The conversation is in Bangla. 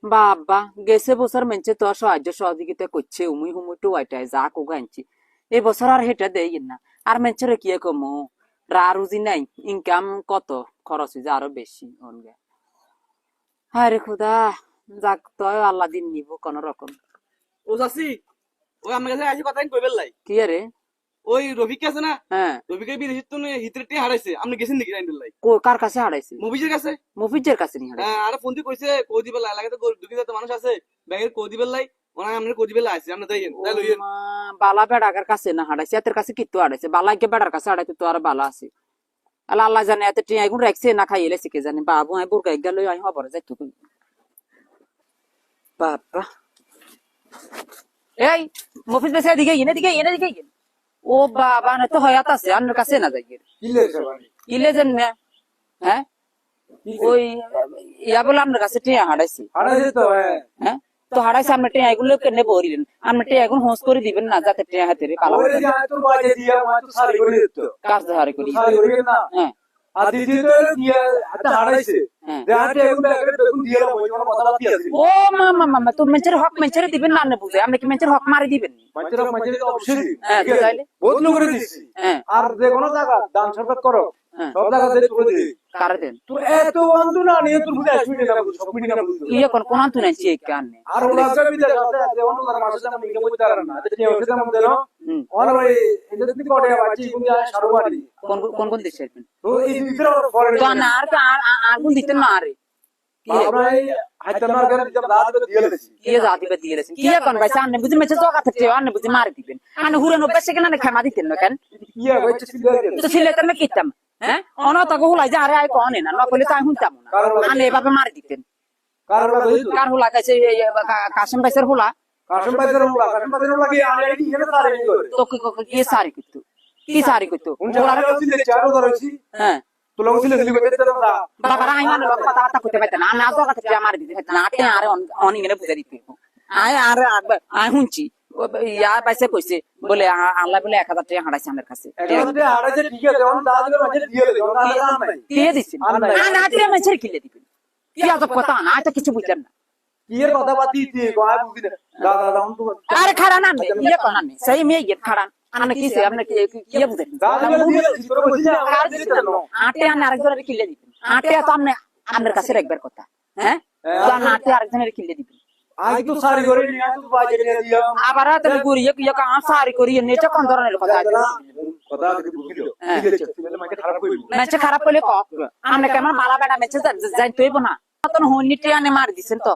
বাবা গেছে বছর মেনছে তো সাহায্য সহযোগিতা করছে উমুই হুমুই টুয়াইটাই যা কোগা আনছি এই বছর আর হেটা দেই না আর মেনছে রে কি কমু রারুজি নাই ইনকাম কত খরচ হয়ে আরো বেশি অনগে হায় খুদা যাক তো আল্লাহ দিন নিব কোন রকম ও চাচি ওই আমার কাছে আইসি কথা কইবেল লাই কি রে ওই রফিক আছে না হ্যাঁ রফিকের বিদেশিত হিতরে হারাইছে আপনি গেছেন নাকি রাইন্দুল লাই কার কাছে হারাইছে মুভিজের কাছে মুফিজের কাছে নি হারাইছে আরে ফোন দিয়ে কইছে কই দিবেল লাই এলাকাতে দুঃখিত তো মানুষ আছে ব্যাগের কই দিবেল লাই ওনা আমরা কই দিবেল আইছে আপনি যাইয়েন তাই লইয়েন বালা বেড়াকার কাছে না হারাইছে এতের কাছে কিত্তু হারাইছে বালাকে বেড়ার কাছে হারাইতে তো আর বালা আছে আল্লাহ আল্লাহ জানে এত টিয়া এগুন রাখছে না খাইলে শিখে জানি বাবু আই বুরগা গেল আই হবর যাইতো বাবা এই মফিজ বেসে এদিকে গিয়ে ও বাবা না তো হয়াত আছে আন্নার কাছে না যাই কিলে যেন না হ্যাঁ ওই ইয়া বলে আপনার কাছে টিয়া হারাইছি হ্যাঁ তো হারাইছে আপনার টিয়া এগুলো কেনে বরিলেন আপনার টিয়া এখন হোস করে দিবেন না যাতে টিয়া হাতে রে পালা কাজ হারে করি হ্যাঁ আর দ্বিতীয়ত দিয়া হাতে হারাইছে দেহাতে এখন ব্যাগের বেগুন দিয়া ওই কোন কথা বাতি আছে ও মামা তো মেঞ্চের হক মেঞ্চের দিবেন না না বুঝে আপনি কি মেঞ্চের হক মারি দিবেন মাঝে তো অবশ্যই হ্যাঁ তো তাইলে বহুত লোক করে দিছি হ্যাঁ আর যে কোনো জায়গা দান সরকার করো সব জায়গাতে করে দিই কারে দেন তো এত বন্ধু না নিয়ে তোর বুঝে আসবি না সব মিটি না বুঝছো ইয়ে কোন কোন তুই নাচি কানে আর ওলা সব বিদেশ আছে যেমন তার মাসে যেমন ইনকাম করতে পারে না এটা নিয়ে ওঠে তেমন দেন আর ভাই এটা তুমি কোটে বাচ্চি তুমি সারবাড়ি কোন দেশে আছেন তো এই ভিতরে ফরেন তো না আর কোন দিতেন না আরে আমরা এই হাইতামার গান যেমন দাঁত দিয়ে দিছি কি জাতি বে দিয়ে কি কোন ভাই সামনে বুঝি মেছে জগা থাকতে আনে বুঝি মারি দিবেন আনে হুরানো বেশে কেন না খামা দিতেন না কেন কি হইছে সিলে তো ছিলে তো না কিতাম হ্যাঁ অন তো হুলাই যা আরে আই কোনে না নকলে তাই হুনতাম না আনে এভাবে মারি দিতেন কার হুলা কাছে কাশিম ভাইসের হুলা কাশিম ভাইসের কি আরে কি এনে তারে নি করে তো কি সারি কিতু কি সারি কিতু উনজারা ছিলে চারো ধরেছি হ্যাঁ তুলা ছিলে ছিলে কইতে তো না বাবা আই মানে লোক কথা করতে পারতেন না না জগা থেকে মারি দিতে না আতে আরে অনি গেলে বুঝাই দিতে আই আর আই হুনছি ইয়া পাইছে কইছে বলে আল্লাহ বলে 1000 টাকা হারাইছে আমার কাছে এখন হারাইছে ঠিক আছে অন দাদুর মাঝে দিয়ে দে অন দাদা নাই দিয়ে দিছি না আতে মেছের কিলে দিবেন কি আজব কথা না এটা কিছু বুঝেন না কি এর কথা বাতি দিয়ে গয় বুঝি না দাদা দাম তো আরে খাড়া না ইয়ে কোনা নেই সেই মেয়ে গিয়ে খাড়া আনে কিছে আপনি কি বুঝেন দাদা দিয়ে তোর বুঝি না কার দিতে না আটে আনে আরেকজনের কিলে দিবেন আটে তো আপনি আপনার কাছে রাখবার কথা হ্যাঁ তো আটে আরেকজনের কিলে দিবেন আই তো সারি করে নিয়ে তো বাজে নিয়ে দিয়া আবার তুমি গুরিয়ে কি কা সারি করিয়ে নেচে কোন ধরনের কথা কথা কি বুঝিলো ঠিক আছে তাহলে মাকে খারাপ কইবো মেচে খারাপ করলে ক আমরা কেমন মালা বেড়া মেচে যাই তৈব না তখন হন্নিটি আনে মার দিছেন তো